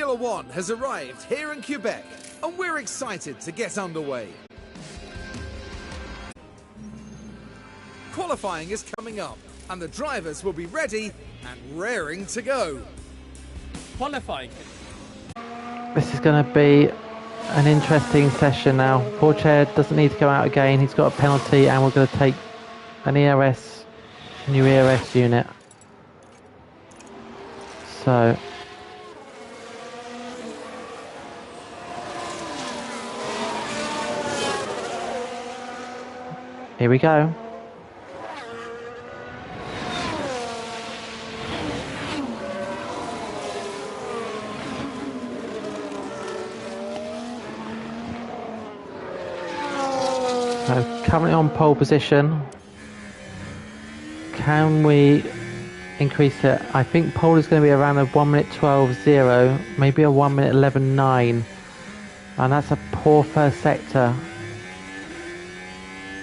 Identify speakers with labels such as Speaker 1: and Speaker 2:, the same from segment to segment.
Speaker 1: Formula One has arrived here in Quebec, and we're excited to get underway. Qualifying is coming up, and the drivers will be ready and raring to go.
Speaker 2: Qualifying.
Speaker 3: This is going to be an interesting session now. Pourchaire doesn't need to go out again. He's got a penalty, and we're going to take an new ERS unit. So here we go. So currently on pole position. Can we increase it? I think pole is going to be around a 1 minute 12.0, maybe a 1 minute 11.9, and that's a poor first sector.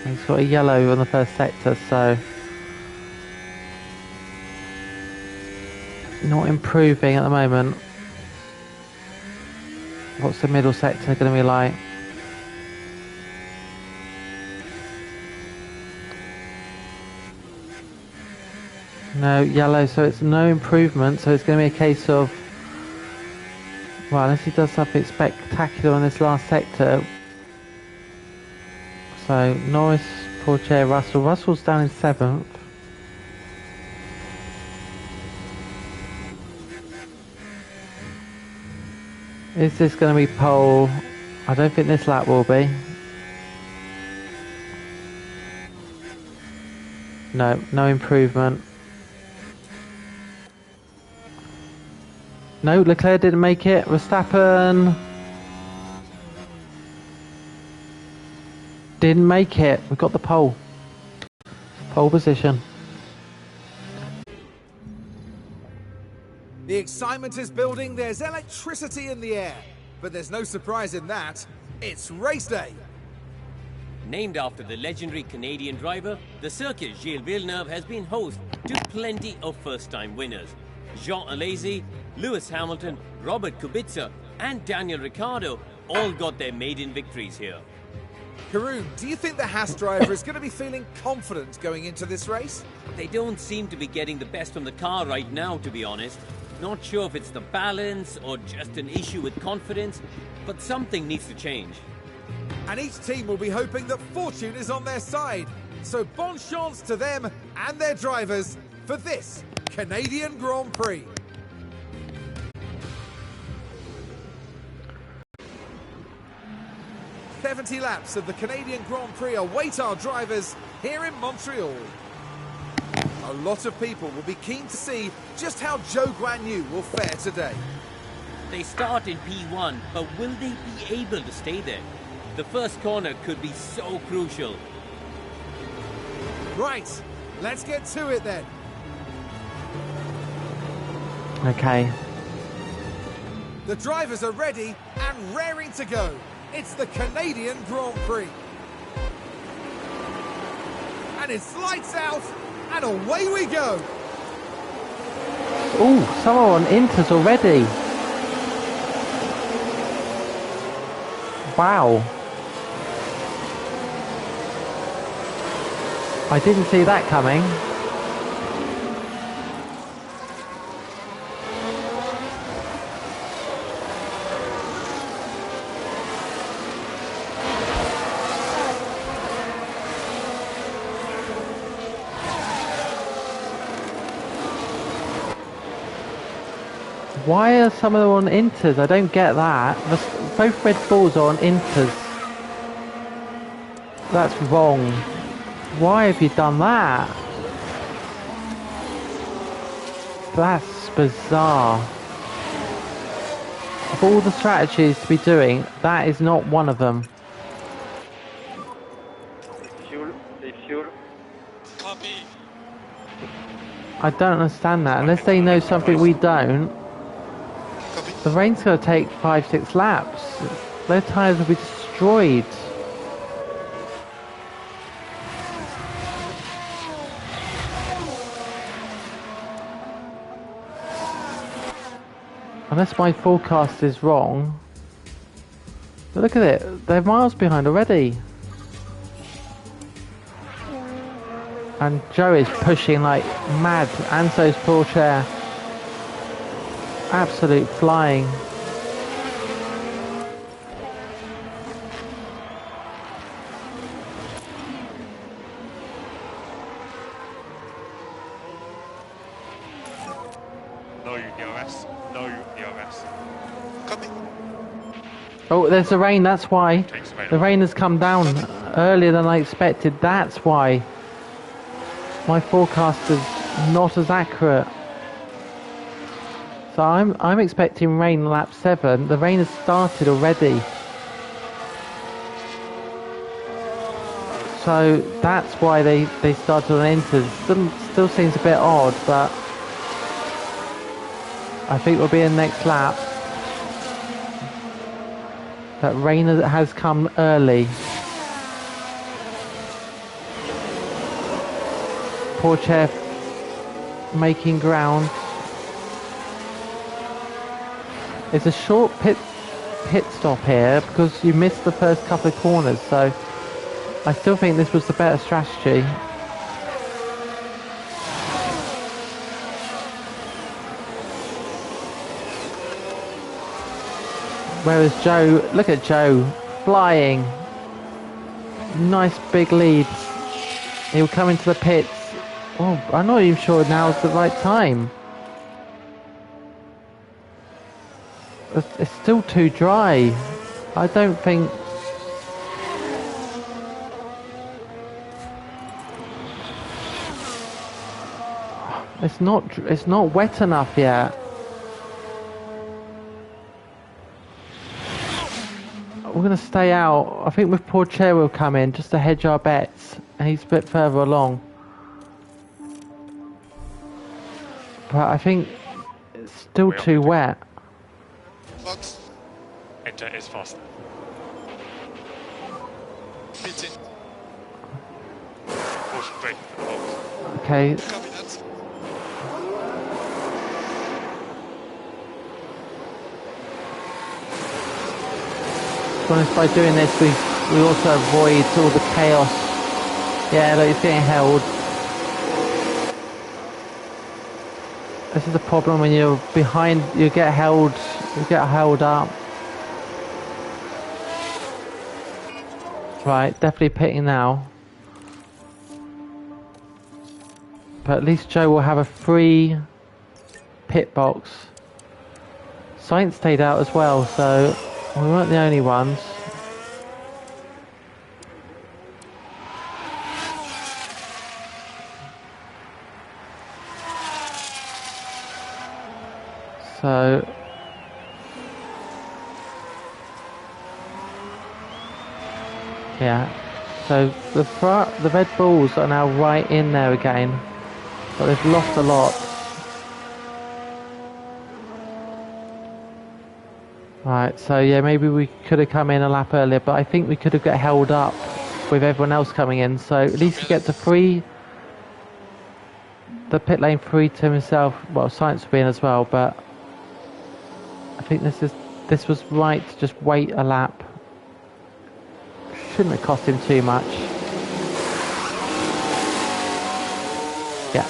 Speaker 3: He's got a yellow on the first sector, so not improving at the moment. What's the middle sector going to be like? No, yellow, so it's no improvement, so it's going to be a case of, well, unless he does something spectacular in this last sector. So Norris, Pourchaire, Russell. Russell's down in 7th. Is this going to be pole? I don't think this lap will be. No, no improvement. No, Leclerc didn't make it. Verstappen didn't make it. We've got the pole position.
Speaker 1: The excitement is building, there's electricity in the air, but there's no surprise in that. It's race day.
Speaker 2: Named after the legendary Canadian driver, the circuit Gilles Villeneuve has been host to plenty of first-time winners. Jean Alesi, Lewis Hamilton, Robert Kubica and Daniel Ricciardo all got their maiden victories here.
Speaker 1: Karun, do you think the Haas driver is going to be feeling confident going into this race?
Speaker 2: They don't seem to be getting the best from the car right now, to be honest. Not sure if it's the balance or just an issue with confidence, but something needs to change.
Speaker 1: And each team will be hoping that fortune is on their side. So bon chance to them and their drivers for this Canadian Grand Prix. "70 laps of the Canadian Grand Prix await our drivers here in Montreal. A lot of people will be keen to see just how Zhou Guanyu will fare today.
Speaker 2: They start in P1, but will they be able to stay there? The first corner could be so crucial.
Speaker 1: Right, let's get to it then.
Speaker 3: Okay.
Speaker 1: The drivers are ready and raring to go. It's the Canadian Grand Prix. And it's lights out, and away we go.
Speaker 3: Oh, someone enters already. Wow. I didn't see that coming. Why are some of them on inters? I don't get that. Both Red Bulls are on inters. That's wrong. Why have you done that? That's bizarre. Of all the strategies to be doing, that is not one of them.
Speaker 4: Fuel.
Speaker 3: I don't understand that. Unless they know something we don't. The rain's going to take 5-6 laps. Their tyres will be destroyed. I Unless my forecast is wrong. But look at it, they're miles behind already. And Joe is pushing like mad, and so's Pourchaire. Absolute flying.
Speaker 5: No DRS. No DRS.
Speaker 4: Coming.
Speaker 3: Oh, there's the rain, that's why.
Speaker 5: Takes away
Speaker 3: The rain has come down earlier than I expected, that's why. My forecast is not as accurate. So I'm expecting rain lap 7. The rain has started already. So that's why they started on inters. Still seems a bit odd, but I think we'll be in next lap. That rain has come early. Pourchaire making ground. It's a short pit stop here because you missed the first couple of corners, so I still think this was the better strategy. Whereas Joe, look at Joe flying. Nice big lead. He'll come into the pits. Oh, I'm not even sure now's the right time. It's still too dry. I don't think... It's not wet enough yet. We're going to stay out. I think with Pourchaire will come in just to hedge our bets. And he's a bit further along. But I think it's still too wet.
Speaker 4: Box.
Speaker 5: Enter is faster.
Speaker 4: Pitting.
Speaker 5: Push straight for the box.
Speaker 3: Okay.
Speaker 4: Coming out.
Speaker 3: To be honest, by doing this, we also avoid all the chaos. Yeah, look, it's getting held. This is the problem when you're behind, you get held up. Right, definitely pitting now. But at least Joe will have a free pit box. Sainz stayed out as well, so we weren't the only ones. So yeah, so the Red Bulls are now right in there again, but they've lost a lot. Right, so yeah, maybe we could have come in a lap earlier, but I think we could have got held up with everyone else coming in. So at least he gets the pit lane free to himself. Well, Sainz will be in as well, but I think this was right to just wait a lap. Shouldn't have cost him too much. Yeah,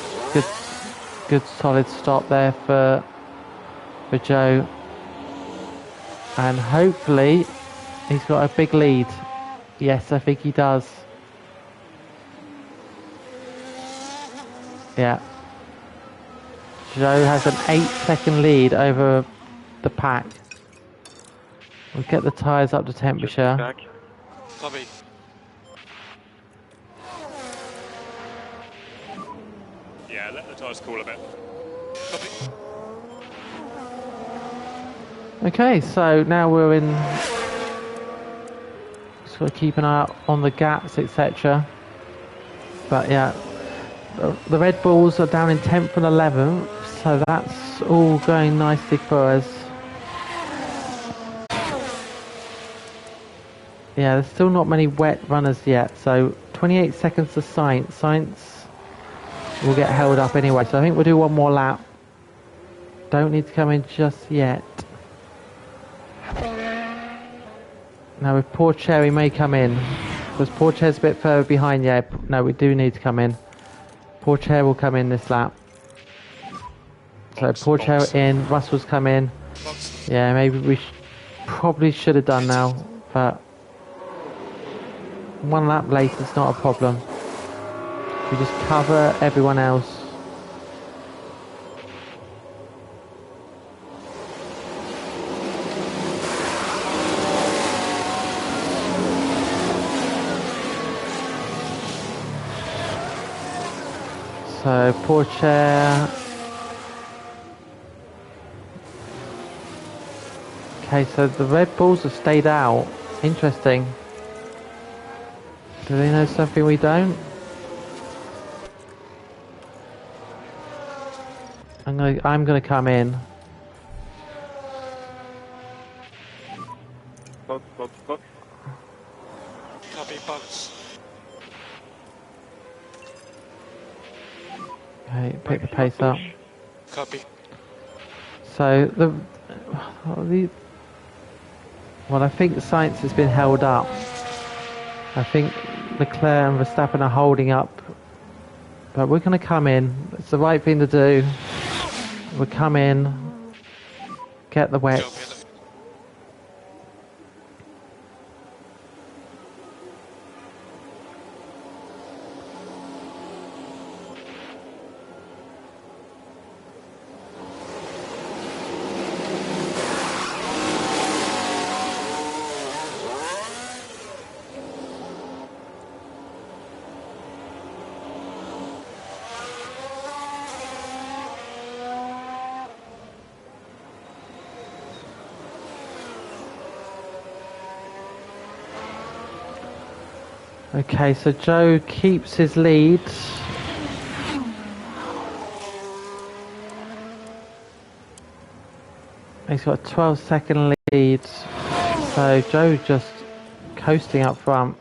Speaker 3: good solid stop there for Joe. And hopefully he's got a big lead. Yes, I think he does. Yeah. Joe has an 8-second lead over the pack. We'll get the tyres up to temperature.
Speaker 5: Back.
Speaker 4: Copy.
Speaker 5: Yeah, let the tyres cool a bit.
Speaker 4: Copy.
Speaker 3: Okay, so now we're in. Just got to keep an eye out on the gaps, etc. But yeah, the Red Bulls are down in 10th and 11th, so that's all going nicely for us. Yeah, there's still not many wet runners yet, so 28 seconds to Sainz. Sainz will get held up anyway, so I think we'll do one more lap. Don't need to come in just yet. Now with poor Chair, he may come in. Because poor Chair's a bit further behind. Yeah, no, we do need to come in. Poor Chair will come in this lap. So
Speaker 5: Box,
Speaker 3: poor Chair
Speaker 5: box.
Speaker 3: in. Russell's come in.
Speaker 4: Box.
Speaker 3: Yeah, maybe we probably should have done now, but one lap late is not a problem. We just cover everyone else. So poor Chair. Okay, so the Red Bulls have stayed out. Interesting. Do they know something we don't? I'm gonna come in.
Speaker 5: Box, box, box.
Speaker 4: Copy, box.
Speaker 3: Okay, pick the pace up.
Speaker 4: Copy.
Speaker 3: So well, I think the science has been held up. I think Leclerc and Verstappen are holding up, but we're going to come in. It's the right thing to do. We'll come in, get the wet.
Speaker 4: Jump in.
Speaker 3: Okay, so Joe keeps his lead. He's got a 12-second lead. So Joe just coasting up front.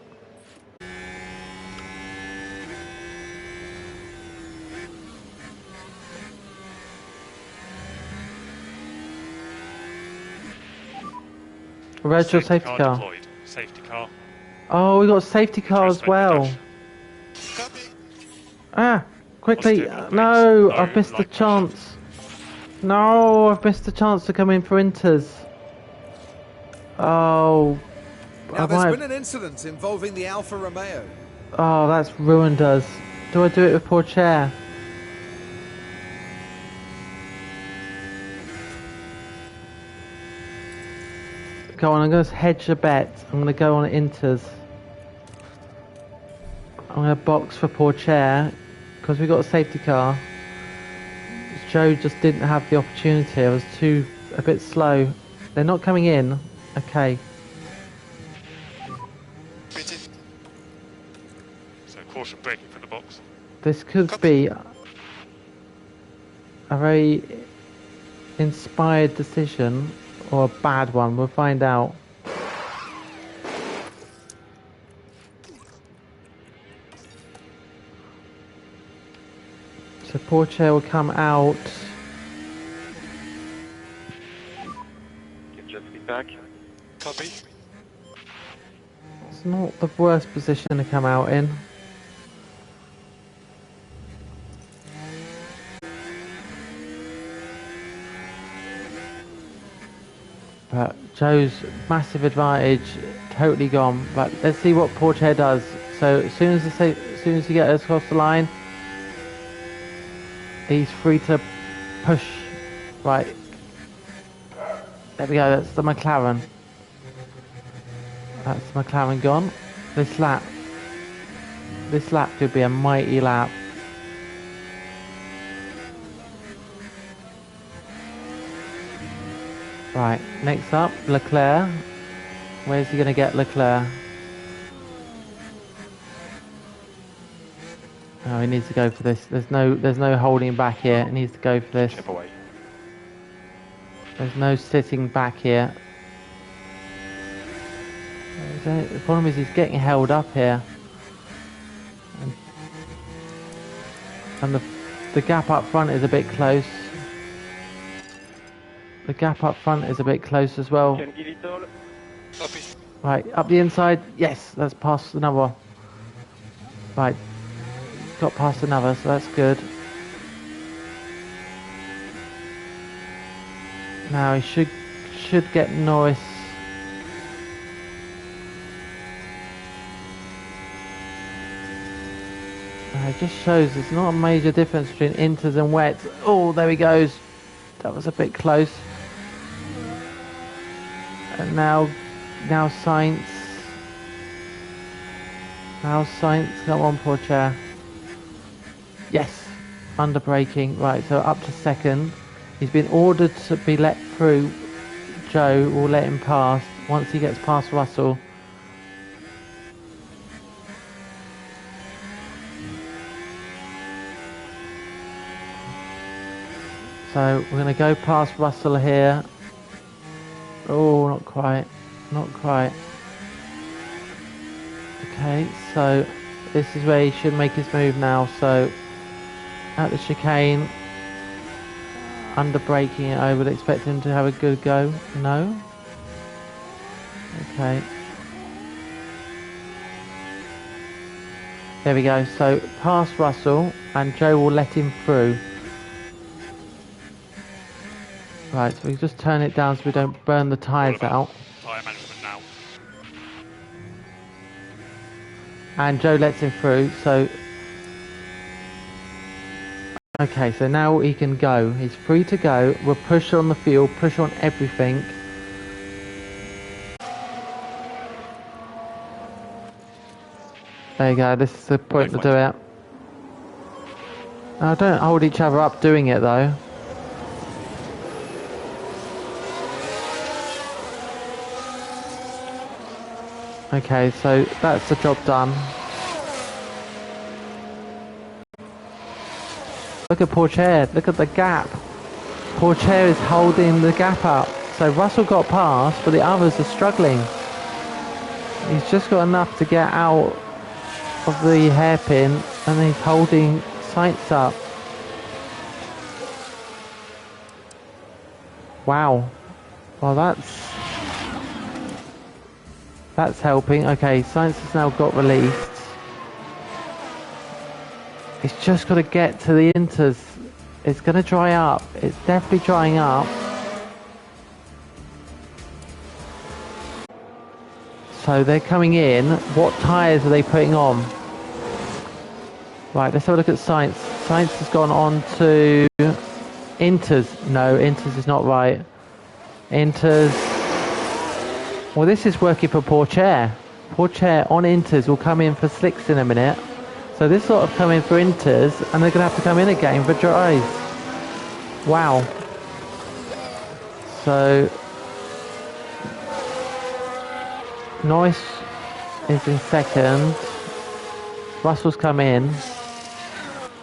Speaker 3: Where's your safety car?
Speaker 5: Deployed. Safety car.
Speaker 3: Oh, we got a safety car as
Speaker 5: Press button
Speaker 3: well.
Speaker 5: dash.
Speaker 4: Copy.
Speaker 3: Ah, quickly.
Speaker 5: Positive,
Speaker 3: No,
Speaker 5: please.
Speaker 3: I've missed the
Speaker 5: Light
Speaker 3: chance. No, I've missed the chance to come in for Inters. Oh,
Speaker 1: Now,
Speaker 3: I
Speaker 1: there's
Speaker 3: might
Speaker 1: been
Speaker 3: have,
Speaker 1: an incident involving the Alfa Romeo.
Speaker 3: oh, that's ruined us. Do I do it with poor Chair? Go on, I'm going to hedge a bet. I'm going to go on Inters. I'm going to box for poor Chair because we got a safety car. Joe just didn't have the opportunity. I was a bit slow. They're not coming in. Okay.
Speaker 4: Pitting.
Speaker 5: So caution braking for the box.
Speaker 3: This could
Speaker 4: Copy.
Speaker 3: be a very inspired decision or a bad one. We'll find out. So poor Chair will come out.
Speaker 5: Get your feedback.
Speaker 4: Copy.
Speaker 3: It's not the worst position to come out in. But Joe's massive advantage totally gone. But let's see what poor Chair does. So as soon as you get us across the line, he's free to push. Right. There we go. That's the McLaren. That's the McLaren gone. This lap could be a mighty lap. Right, next up, Leclerc. Where's he going to get Leclerc? Oh, he needs to go for this. There's no holding back here. He needs to go for this.
Speaker 5: Chip away.
Speaker 3: There's no sitting back here. The problem is he's getting held up here. And the gap up front is a bit close. The gap up front is a bit close as well.
Speaker 4: Copy.
Speaker 3: Right, up the inside. Yes, that's past another one. Right, got past another, so that's good. Now he should get Norris. It just shows there's not a major difference between inters and wets. Oh, there he goes. That was a bit close. And now Sainz. Now Sainz, come on, poor chair. Yes, under braking. Right, so up to second. He's been ordered to be let through. Joe will let him pass once he gets past Russell. So we're going to go past Russell here. Oh, not quite. Not quite. Okay, so this is where he should make his move now. So at the chicane, under braking, I would expect him to have a good go. No? Okay. There we go. So past Russell, and Joe will let him through. Right, so we just turn it down so we don't burn the tyres out.
Speaker 5: Tyre management now.
Speaker 3: And Joe lets him through, so... Okay, so now he can go. He's free to go. We'll push on the field, push on everything. There you go, this is the point to do it. Now, don't hold each other up doing it though. Okay, so that's the job done. Look at Pourchaire, look at the gap. Pourchaire is holding the gap up. So Russell got past, but the others are struggling. He's just got enough to get out of the hairpin, and he's holding Sainz up. Wow. Well, that's helping. Okay, Sainz has now got released. He's just got to get to the inters. It's going to dry up. It's definitely drying up. So they're coming in. What tyres are they putting on? Right, let's have a look at Sainz. Sainz has gone on to inters. No, inters is not right. Inters. Well, this is working for Pourchaire. Pourchaire on inters will come in for slicks in a minute. So this sort of come in for inters, and they're going to have to come in again for dries. Wow. So Norris is in second. Russell's come in.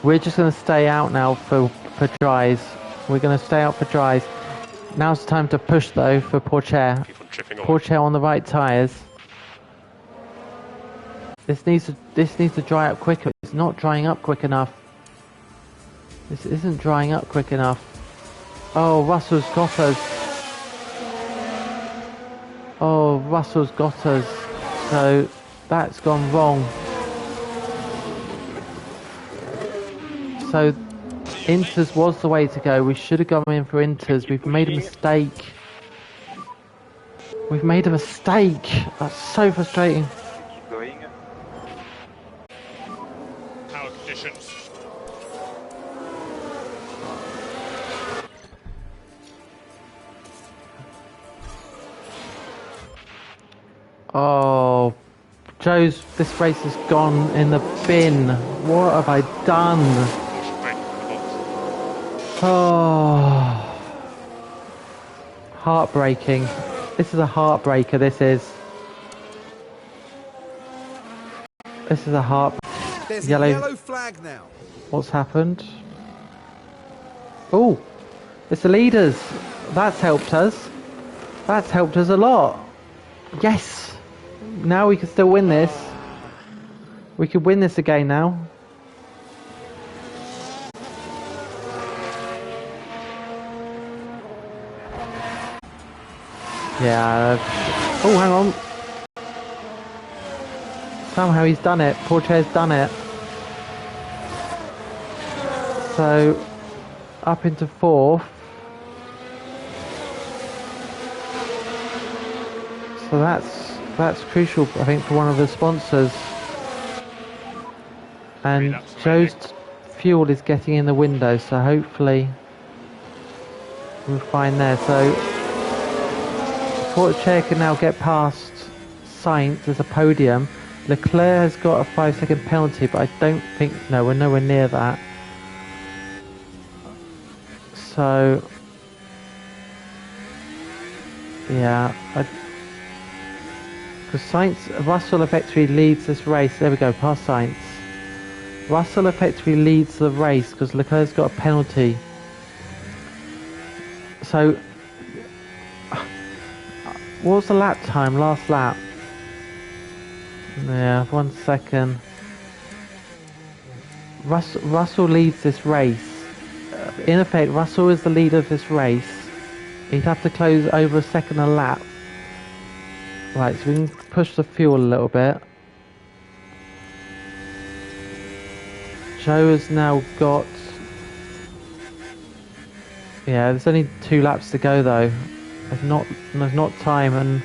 Speaker 3: We're just going to stay out now for dries. We're going to stay out for dries. Now's the time to push though for Pourchaire. Pourchaire on the right tyres. This needs to dry up quicker. It's not drying up quick enough. This isn't drying up quick enough. Oh, Russell's got us. Oh, Russell's got us. So that's gone wrong. So inters was the way to go. We should have gone in for inters. We've made a mistake. We've made a mistake. That's so frustrating.
Speaker 4: Going.
Speaker 5: Power conditions.
Speaker 3: Oh, this race has gone in the bin. What have I done?
Speaker 5: Caution braking for the box.
Speaker 3: Oh, heartbreaking. This is a heartbreaker, this is. This is a heart...
Speaker 1: There's
Speaker 3: Yellow.
Speaker 1: a yellow flag now.
Speaker 3: What's happened? Oh, it's the leaders. That's helped us. That's helped us a lot. Yes. Now we can still win this. We could win this again now. Yeah. Oh, hang on. Somehow he's done it. Pourchaire's done it. So, up into 4th. So that's crucial, I think, for one of the sponsors. And Joe's fuel is getting in the window, so hopefully we'll find there. So Pourchaire can now get past Sainz as a podium. Leclerc has got a 5-second penalty, but I don't think, no, we're nowhere near that. So yeah, because Russell effectively leads this race. There we go, past Sainz. Russell effectively leads the race because Leclerc's got a penalty. So, what was the lap time? Last lap? Yeah, 1 second. Russell leads this race. In effect, Russell is the leader of this race. He'd have to close over a second a lap. Right, so we can push the fuel a little bit. Joe has now got... Yeah, there's only 2 laps to go though. There's not time, and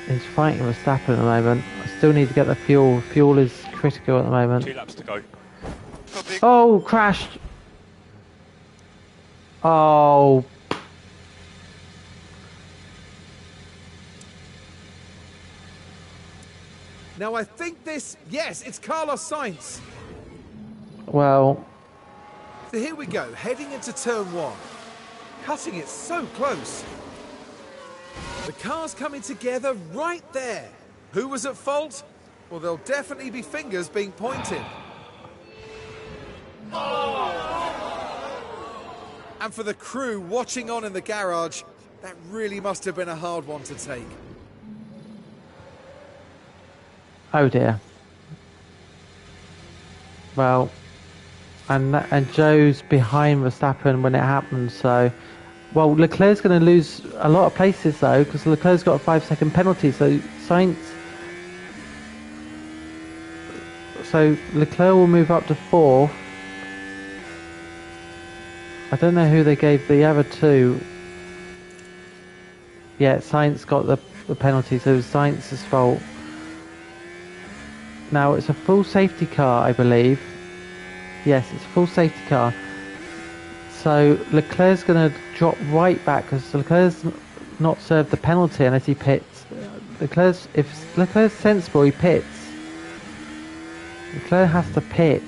Speaker 3: he's fighting Verstappen at the moment. I still need to get the fuel. Fuel is critical at the moment.
Speaker 5: 2 laps to go.
Speaker 3: Oh, crashed! Oh.
Speaker 1: Now I think this... Yes, it's Carlos Sainz.
Speaker 3: Well...
Speaker 1: So here we go, heading into turn 1. Cutting it so close. The cars coming together right there. Who was at fault? Well, there'll definitely be fingers being pointed. And for the crew watching on in the garage, that really must have been a hard one to take.
Speaker 3: Oh dear. Well, and Joe's behind Verstappen when it happens, so... Well, Leclerc's going to lose a lot of places though, because Leclerc's got a 5-second penalty, so Sainz... So Leclerc will move up to 4th. I don't know who they gave the other 2. Yeah, Sainz got the penalty, so it was Sainz's fault. Now it's a full safety car, I believe. Yes, it's a full safety car. So Leclerc's going to drop right back because Leclerc's not served the penalty unless he pits. If Leclerc's sensible, he pits. Leclerc has to pit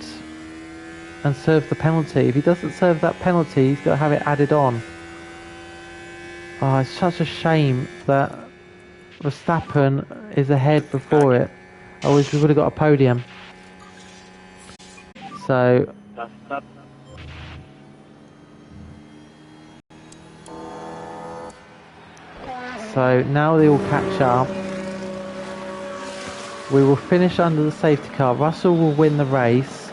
Speaker 3: and serve the penalty. If he doesn't serve that penalty, he's got to have it added on. Oh, it's such a shame that Verstappen is ahead before it. I wish we would have got a podium. So... So now they all catch up. We will finish under the safety car. Russell will win the race.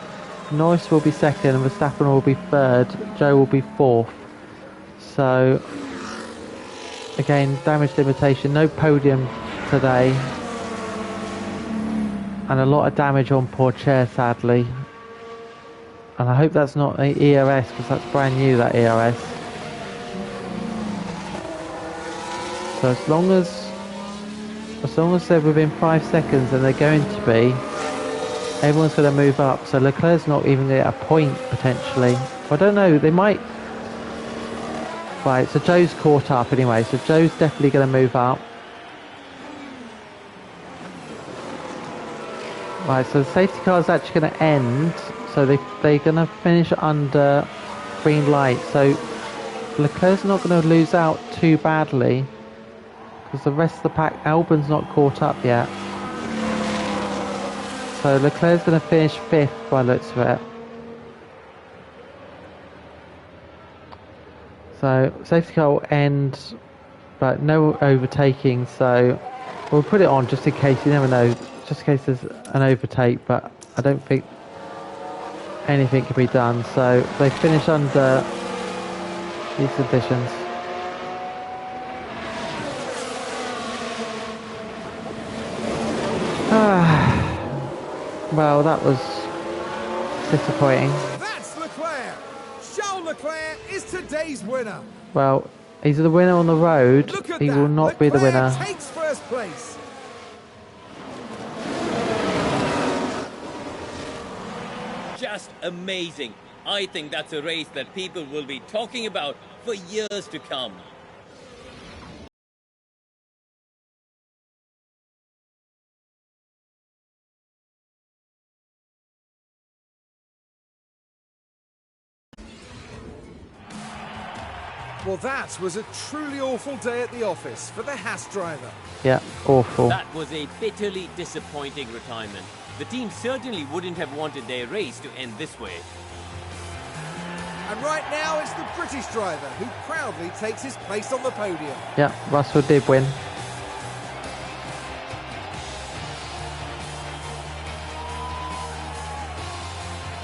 Speaker 3: Norris will be second and Verstappen will be third. Joe will be 4th. So, again, damage limitation. No podium today. And a lot of damage on Pourchaire, sadly. And I hope that's not an ERS, because that's brand new, that ERS. So as long as they're within 5 seconds, and they're going to be, everyone's going to move up. So Leclerc's not even going to get a point, potentially. I don't know, they might... Right, so Joe's caught up anyway, so Joe's definitely going to move up. Right, so the safety car is actually going to end, so they're going to finish under green light. So Leclerc's not going to lose out too badly, because the rest of the pack, Albon's not caught up yet. So Leclerc's going to finish 5th by the looks of it. So safety car will end, but no overtaking, so we'll put it on just in case, you never know, just in case there's an overtake, but I don't think anything can be done. So they finish under these conditions. Well, that was disappointing.
Speaker 1: That's Leclerc. Charles Leclerc is today's winner.
Speaker 3: Well, he's the winner on the road.
Speaker 1: Look at
Speaker 3: He
Speaker 1: that.
Speaker 3: will not be the
Speaker 1: Leclerc
Speaker 3: winner.
Speaker 1: takes first place.
Speaker 2: Just amazing. I think that's a race that people will be talking about for years to come.
Speaker 1: Well, that was a truly awful day at the office for the Haas driver.
Speaker 3: Yeah, awful.
Speaker 2: That was a bitterly disappointing retirement. The team certainly wouldn't have wanted their race to end this way.
Speaker 1: And right now it's the British driver who proudly takes his place on the podium.
Speaker 3: Yeah, Russell did win.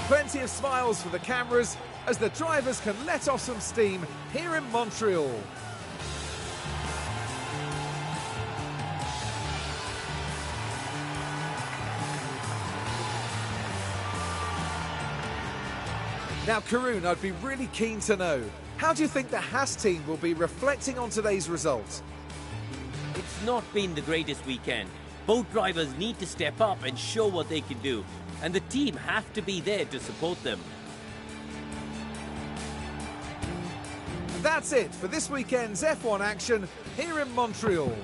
Speaker 1: Plenty of smiles for the cameras as the drivers can let off some steam here in Montreal. Now, Karun, I'd be really keen to know, how do you think the Haas team will be reflecting on today's result?
Speaker 2: It's not been the greatest weekend. Both drivers need to step up and show what they can do, and the team have to be there to support them.
Speaker 1: That's it for this weekend's F1 action here in Montreal.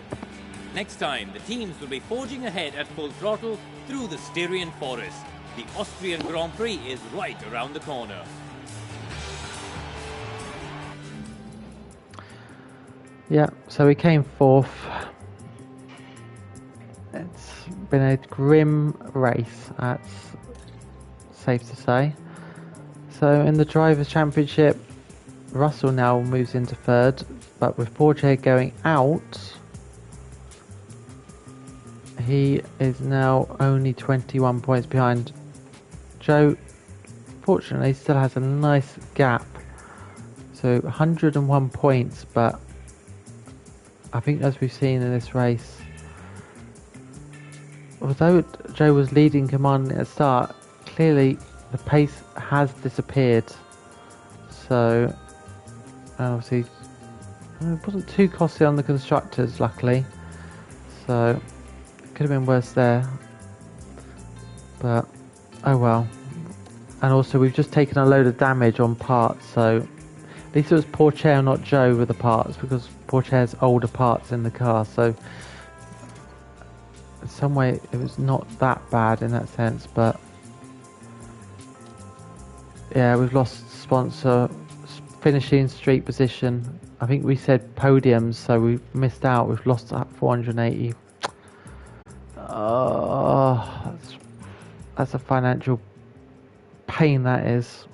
Speaker 2: Next time, the teams will be forging ahead at full throttle through the Styrian forest. The Austrian Grand Prix is right around the corner.
Speaker 3: Yeah, so we came fourth. It's been a grim race, that's safe to say. So in the Drivers' Championship, Russell now moves into third, but with Porsche going out, he is now only 21 points behind. Joe, fortunately, still has a nice gap. So 101 points, but I think as we've seen in this race, although Joe was leading command at the start, clearly the pace has disappeared. So, and obviously, it wasn't too costly on the constructors, luckily. So, it could have been worse there. But, oh well. And also, we've just taken a load of damage on parts, so at least it was Porsche, not Joe, with the parts, because Porsche has older parts in the car, so in some way it was not that bad in that sense, but yeah, we've lost sponsor, finishing street position. I think we said podiums, so we've missed out. We've lost that 480. Oh, that's a financial pain, that is.